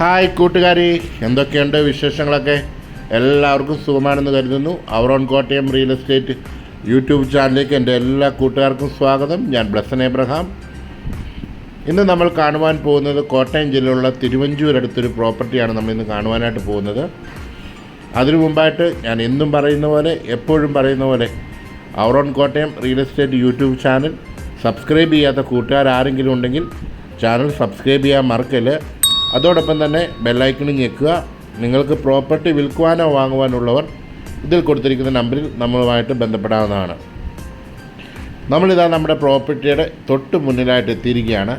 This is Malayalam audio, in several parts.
ഹായ് കൂട്ടുകാരി, എന്തൊക്കെയുണ്ട് വിശേഷങ്ങളൊക്കെ? എല്ലാവർക്കും സുഖമാണെന്ന് കരുതുന്നു. Our own Kottayam real estate YouTube ചാനലിലേക്ക് എൻ്റെ എല്ലാ കൂട്ടുകാർക്കും സ്വാഗതം. ഞാൻ ബ്ലസ്സൻ എബ്രഹാം. ഇന്ന് നമ്മൾ കാണുവാൻ പോകുന്നത് കോട്ടയം ജില്ലയിലുള്ള തിരുവഞ്ചൂർ അടുത്തൊരു പ്രോപ്പർട്ടിയാണ് നമ്മളിന്ന് കാണുവാനായിട്ട് പോകുന്നത്. അതിനു മുമ്പായിട്ട് ഞാൻ എന്നും പറയുന്ന പോലെ, എപ്പോഴും പറയുന്ന പോലെ, our own Kottayam real estate YouTube channel subscribe ചെയ്യാത്ത കൂട്ടുകാർ ആരെങ്കിലും ഉണ്ടെങ്കിൽ ചാനൽ സബ്സ്ക്രൈബ് ചെയ്യാൻ മറക്കല്ല്. അതോടൊപ്പം തന്നെ ബെല്ലൈക്കണിൽ ഞെക്കുക. നിങ്ങൾക്ക് പ്രോപ്പർട്ടി വിൽക്കുവാനോ വാങ്ങുവാനുള്ളവർ ഇതിൽ കൊടുത്തിരിക്കുന്ന നമ്പറിൽ നമ്മളുമായിട്ട് ബന്ധപ്പെടാവുന്നതാണ്. നമ്മളിതാ നമ്മുടെ പ്രോപ്പർട്ടിയുടെ തൊട്ട് മുന്നിലായിട്ട് എത്തിയിരിക്കുകയാണ്.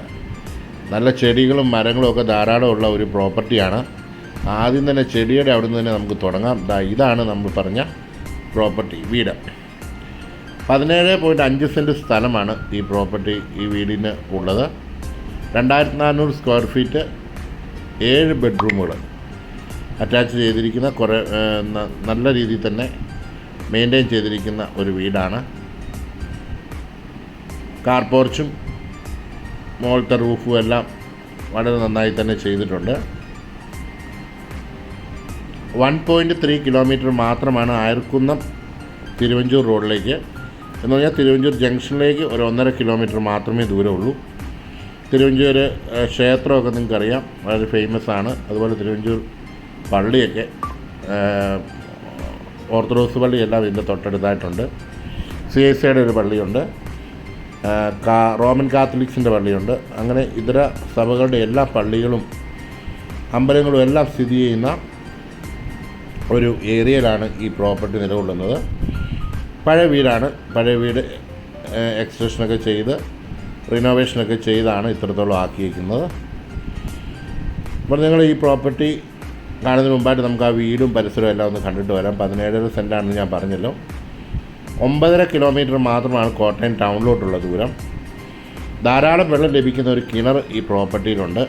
നല്ല ചെടികളും മരങ്ങളും ഒക്കെ ധാരാളം ഉള്ള ഒരു പ്രോപ്പർട്ടിയാണ്. ആദ്യം തന്നെ ചെടിയുടെ അവിടെ നിന്ന് തന്നെ നമുക്ക് തുടങ്ങാം. ഇതാണ് നമ്മൾ പറഞ്ഞ പ്രോപ്പർട്ടി വീട്. 17.5 സെൻറ്റ് സ്ഥലമാണ് ഈ പ്രോപ്പർട്ടി, ഈ വീടിന് ഉള്ളത്. 2400 സ്ക്വയർ ഫീറ്റ്, 7 ബെഡ്റൂമുകൾ അറ്റാച്ച് ചെയ്തിരിക്കുന്ന, കുറേ നല്ല രീതിയിൽ തന്നെ മെയിൻറ്റെയിൻ ചെയ്തിരിക്കുന്ന ഒരു വീടാണ്. കാർ പോർച്ചും മുകളിലത്തെ റൂഫും എല്ലാം വളരെ നന്നായി തന്നെ ചെയ്തിട്ടുണ്ട്. 1.3 കിലോമീറ്റർ മാത്രമാണ് അയർക്കുന്നം തിരുവഞ്ചൂർ റോഡിലേക്ക്. എന്ന് പറഞ്ഞാൽ തിരുവഞ്ചൂർ ജംഗ്ഷനിലേക്ക് ഒരു 1.5 കിലോമീറ്റർ മാത്രമേ ദൂരമുള്ളൂ. തിരുവഞ്ചൂർ ക്ഷേത്രമൊക്കെ നിങ്ങൾക്കറിയാം, വളരെ ഫേമസ് ആണ്. അതുപോലെ തിരുവഞ്ചൂർ പള്ളിയൊക്കെ, ഓർത്തഡോക്സ് പള്ളിയെല്ലാം ഇതിൻ്റെ തൊട്ടടുത്തായിട്ടുണ്ട്. CICയുടെ ഒരു പള്ളിയുണ്ട്, റോമൻ കാത്തലിക്സിൻ്റെ പള്ളിയുണ്ട്. അങ്ങനെ ഇതര സഭകളുടെ എല്ലാ പള്ളികളും അമ്പലങ്ങളും എല്ലാം സ്ഥിതി ചെയ്യുന്ന ഒരു ഏരിയയിലാണ് ഈ പ്രോപ്പർട്ടി നിലകൊള്ളുന്നത്. പഴയ വീടാണ്. പഴയ വീട് എക്സ്റ്റൻഷനൊക്കെ ചെയ്ത് റിനോവേഷനൊക്കെ ചെയ്താണ് ഇത്രത്തോളം ആക്കിയിരിക്കുന്നത്. അപ്പോൾ നിങ്ങൾ ഈ പ്രോപ്പർട്ടി കാണുന്നതിന് മുമ്പായിട്ട് നമുക്ക് ആ വീടും പരിസരവും എല്ലാം ഒന്ന് കണ്ടിട്ട് വരാം. 17 സെൻറ്റാണെന്ന് ഞാൻ പറഞ്ഞല്ലോ. 9.5 കിലോമീറ്റർ മാത്രമാണ് കോട്ടയം ടൗണിലോട്ടുള്ള ദൂരം. ധാരാളം വെള്ളം ലഭിക്കുന്ന ഒരു കിണർ ഈ പ്രോപ്പർട്ടിയിലുണ്ട്.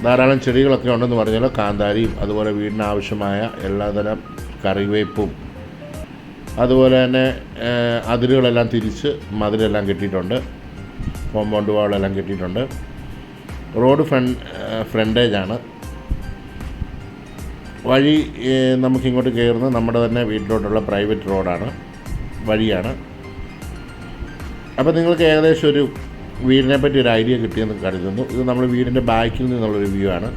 ധാരാളം ചെടികളൊക്കെ ഉണ്ടെന്ന് പറഞ്ഞാലോ. കാന്താരിയും അതുപോലെ വീടിന് ആവശ്യമായ എല്ലാതരം കറിവേപ്പും, അതുപോലെ തന്നെ അതിരുകളെല്ലാം തിരിച്ച് മതിലെല്ലാം കെട്ടിയിട്ടുണ്ട്. കോമ്പൗണ്ട് വാളെല്ലാം കെട്ടിയിട്ടുണ്ട്. റോഡ് ഫ്രണ്ടേജാണ്. വഴി നമുക്കിങ്ങോട്ട് കയറുന്നത് നമ്മുടെ തന്നെ വീട്ടിലോട്ടുള്ള പ്രൈവറ്റ് റോഡാണ്, വഴിയാണ്. അപ്പോൾ നിങ്ങൾക്ക് ഏകദേശം ഒരു വീടിനെ പറ്റി ഒരു ഐഡിയ കിട്ടിയെന്ന് കരുതുന്നു. ഇത് നമ്മൾ വീടിൻ്റെ ബാക്കിൽ നിന്നുള്ളൊരു വ്യൂ ആണ്.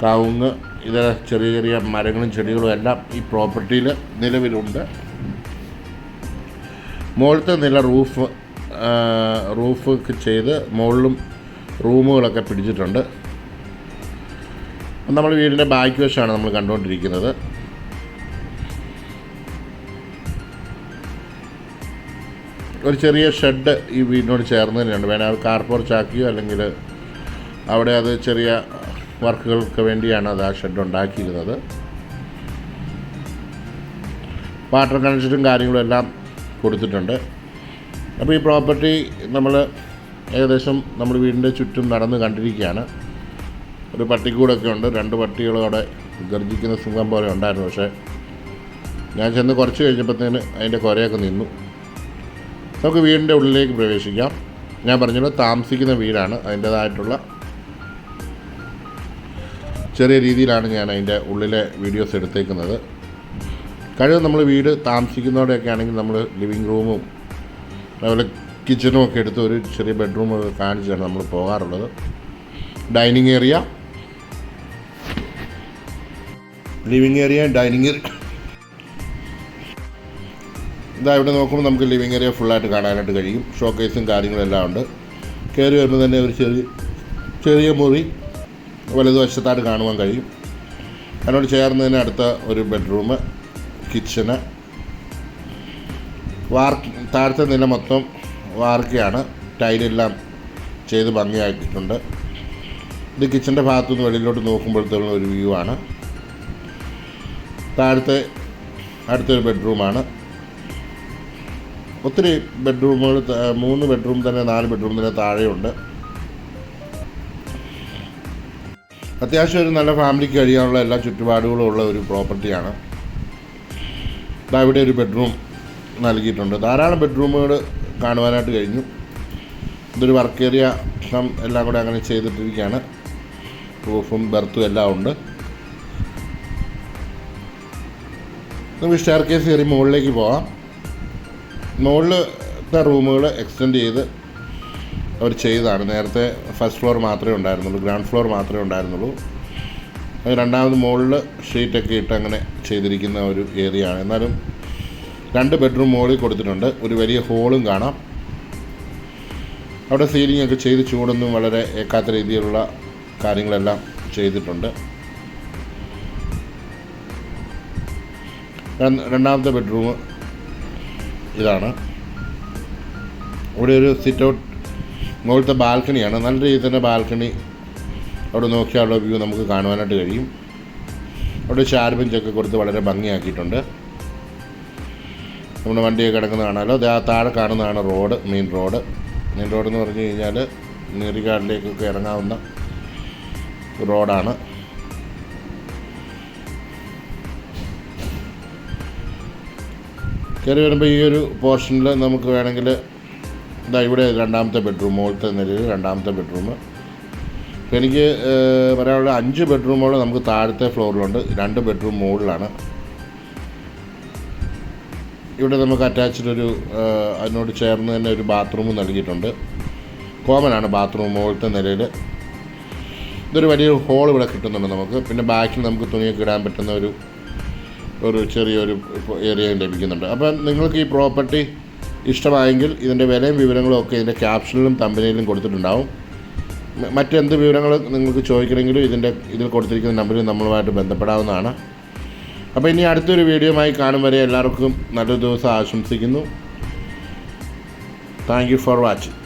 കവുങ്ങ്, ഇത് ചെറിയ ചെറിയ മരങ്ങളും ചെടികളും എല്ലാം ഈ പ്രോപ്പർട്ടിയിൽ നിലവിലുണ്ട്. മുകളിലത്തെ നില റൂഫ് ചെയ്ത് മുകളിലും റൂമുകളൊക്കെ പിടിച്ചിട്ടുണ്ട്. നമ്മൾ വീടിൻ്റെ ബാക്ക് വശമാണ് നമ്മൾ കണ്ടുകൊണ്ടിരിക്കുന്നത്. ഒരു ചെറിയ ഷെഡ് ഈ വീടിനോട് ചേർന്ന് തന്നെയുണ്ട്. വേണേൽ അത് കാർ പോർച്ചാക്കിയോ അല്ലെങ്കിൽ അവിടെ അത് ചെറിയ വർക്കുകൾക്ക് വേണ്ടിയാണ് അത് ആ ഷെഡ് ഉണ്ടാക്കിയിരുന്നത്. വാട്ടർ കണക്ഷനും കാര്യങ്ങളും എല്ലാം കൊടുത്തിട്ടുണ്ട്. അപ്പോൾ ഈ പ്രോപ്പർട്ടി നമ്മൾ ഏകദേശം നമ്മൾ വീടിൻ്റെ ചുറ്റും നടന്ന് കണ്ടിരിക്കുകയാണ്. ഒരു പട്ടിക്കൂടൊക്കെ ഉണ്ട്. 2 പട്ടികളും അവിടെ ഗർജിക്കുന്ന സിംഹം പോലെ ഉണ്ടായിരുന്നു. പക്ഷേ ഞാൻ ചെന്ന് കുറച്ച് കഴിഞ്ഞപ്പോഴത്തേന് അതിൻ്റെ കുരയൊക്കെ നിന്നു. നമുക്ക് വീടിൻ്റെ ഉള്ളിലേക്ക് പ്രവേശിക്കാം. ഞാൻ പറഞ്ഞല്ലോ, താമസിക്കുന്ന വീടാണ്. അതിൻ്റേതായിട്ടുള്ള ചെറിയ രീതിയിലാണ് ഞാൻ അതിൻ്റെ ഉള്ളിലെ വീഡിയോസ് എടുത്തേക്കുന്നത്. കഴിവ് നമ്മൾ വീട് താമസിക്കുന്നതോടെയൊക്കെ ആണെങ്കിൽ നമ്മൾ ലിവിങ് റൂമും അതുപോലെ കിച്ചണും ഒക്കെ എടുത്ത് ഒരു ചെറിയ ബെഡ്റൂം കാണിച്ചാണ് നമ്മൾ പോകാറുള്ളത്. Dining area, living area, dining area. ഇതാ ഇവിടെ നോക്കുമ്പോൾ നമുക്ക് ലിവിങ് ഏരിയ ഫുള്ളായിട്ട് കാണാനായിട്ട് കഴിയും. ഷോക്കേസും കാര്യങ്ങളെല്ലാം ഉണ്ട്. കയറി വരുമ്പോൾ തന്നെ ഒരു ചെറിയ മുറി വലതുവശത്തായിട്ട് കാണുവാൻ കഴിയും. അതിനോട് ചേർന്ന് തന്നെ അടുത്ത ഒരു ബെഡ്റൂം, കിച്ചണ്, താഴത്തെ നില മൊത്തം വാർക്കയാണ്. ടൈലെല്ലാം ചെയ്ത് ഭംഗിയാക്കിയിട്ടുണ്ട്. ഇത് കിച്ചൻ്റെ ഭാഗത്തുനിന്ന് വെളിയിലോട്ട് നോക്കുമ്പോഴത്തേക്കുള്ള ഒരു വ്യൂ ആണ്. താഴത്തെ അടുത്തൊരു ബെഡ്റൂമാണ്. ഒത്തിരി ബെഡ്റൂമുകൾ, 3 ബെഡ്റൂം തന്നെ, 4 ബെഡ്റൂം തന്നെ താഴെയുണ്ട്. അത്യാവശ്യം ഒരു നല്ല ഫാമിലിക്ക് കഴിയാനുള്ള എല്ലാ ചുറ്റുപാടുകളും ഉള്ള ഒരു പ്രോപ്പർട്ടിയാണ്. ഇവിടെ ഒരു ബെഡ്റൂം നൽകിയിട്ടുണ്ട്. ധാരാളം ബെഡ്റൂമുകൾ കാണുവാനായിട്ട് കഴിഞ്ഞു. ഇതൊരു വർക്ക് ഏരിയ എല്ലാം കൂടെ അങ്ങനെ ചെയ്തിട്ടിരിക്കുകയാണ്. റൂഫും ബെർത്തും എല്ലാം ഉണ്ട്. നമുക്ക് സ്റ്റെയർ കേസ് കയറി മുകളിലേക്ക് പോകാം. മുകളിലത്തെ റൂമുകൾ എക്സ്റ്റെൻഡ് ചെയ്ത് അവർ ചെയ്തതാണ്. നേരത്തെ ഫസ്റ്റ് ഫ്ലോർ മാത്രമേ ഉണ്ടായിരുന്നുള്ളൂ, ഗ്രൗണ്ട് ഫ്ലോർ മാത്രമേ ഉണ്ടായിരുന്നുള്ളൂ. അത് രണ്ടാമത് മുകളിൽ ഷീറ്റൊക്കെ ഇട്ട് അങ്ങനെ ചെയ്തിരിക്കുന്ന ഒരു ഏരിയ ആണ്. എന്നാലും 2 ബെഡ്റൂം മുകളിൽ കൊടുത്തിട്ടുണ്ട്. ഒരു വലിയ ഹോളും കാണാം. അവിടെ സീലിംഗ് ഒക്കെ ചെയ്ത് ചൂടൊന്നും വളരെ ഏക്കാത്ത രീതിയിലുള്ള കാര്യങ്ങളെല്ലാം ചെയ്തിട്ടുണ്ട്. രണ്ടാമത്തെ ബെഡ്റൂം ഇതാണ്. ഇവിടെ ഒരു സിറ്റ് ഔട്ട്, മുകളിലത്തെ ബാൽക്കണിയാണ്. നല്ല രീതിയിൽ തന്നെ ബാൽക്കണി അവിടെ നോക്കിയാലുള്ള വ്യൂ നമുക്ക് കാണുവാനായിട്ട് കഴിയും. അവിടെ ചാർ ബെഞ്ചൊക്കെ കൊടുത്ത് വളരെ ഭംഗിയാക്കിയിട്ടുണ്ട്. നമ്മുടെ വണ്ടിയൊക്കെ കിടക്കുന്ന കാണാമല്ലോ. അത് ആ താഴെ കാണുന്നതാണ് റോഡ്, മെയിൻ റോഡ്. മെയിൻ റോഡെന്ന് പറഞ്ഞു കഴിഞ്ഞാൽ നീറിക്കാടിലേക്കൊക്കെ ഇറങ്ങാവുന്ന റോഡാണ്. കയറി വരുമ്പോൾ ഈ ഒരു പോർഷനിൽ നമുക്ക് വേണമെങ്കിൽ ഇതാ ഇവിടെ രണ്ടാമത്തെ ബെഡ്റൂം, മുകളിലത്തെ നിലയിൽ രണ്ടാമത്തെ ബെഡ്റൂം. അപ്പോൾ എനിക്ക് പറയാനുള്ള 5 ബെഡ്റൂമുകൾ നമുക്ക് താഴത്തെ ഫ്ലോറിലുണ്ട്, 2 ബെഡ്റൂം മുകളിലാണ്. ഇവിടെ നമുക്ക് അറ്റാച്ച്ഡ് ഒരു അതിനോട് ചേർന്ന് തന്നെ ഒരു ബാത്റൂം നൽകിയിട്ടുണ്ട്. കോമനാണ് ബാത്റൂം മുകളിലത്തെ നിലയിൽ. ഇതൊരു വലിയൊരു ഹോൾ ഇവിടെ കിട്ടുന്നുണ്ട് നമുക്ക്. പിന്നെ ബാക്കിൽ നമുക്ക് തുണിയൊക്കെ ഇടാൻ പറ്റുന്ന ഒരു ചെറിയൊരു ഏരിയയും ലഭിക്കുന്നുണ്ട്. അപ്പം നിങ്ങൾക്ക് ഈ പ്രോപ്പർട്ടി ഇഷ്ടമായെങ്കിൽ ഇതിൻ്റെ വിലയും വിവരങ്ങളും ഒക്കെ ഇതിൻ്റെ ക്യാപ്ഷനിലും തമ്പനിയിലും കൊടുത്തിട്ടുണ്ടാവും. മറ്റെന്ത് വിവരങ്ങൾ നിങ്ങൾക്ക് ചോദിക്കണമെങ്കിലും ഇതിൽ കൊടുത്തിരിക്കുന്ന നമ്പറിൽ നമ്മളുമായിട്ട് ബന്ധപ്പെടാവുന്നതാണ്. അപ്പോൾ ഇനി അടുത്തൊരു വീഡിയോയുമായി കാണും വരെ എല്ലാവർക്കും നല്ലൊരു ദിവസം ആശംസിക്കുന്നു. Thank you for watching.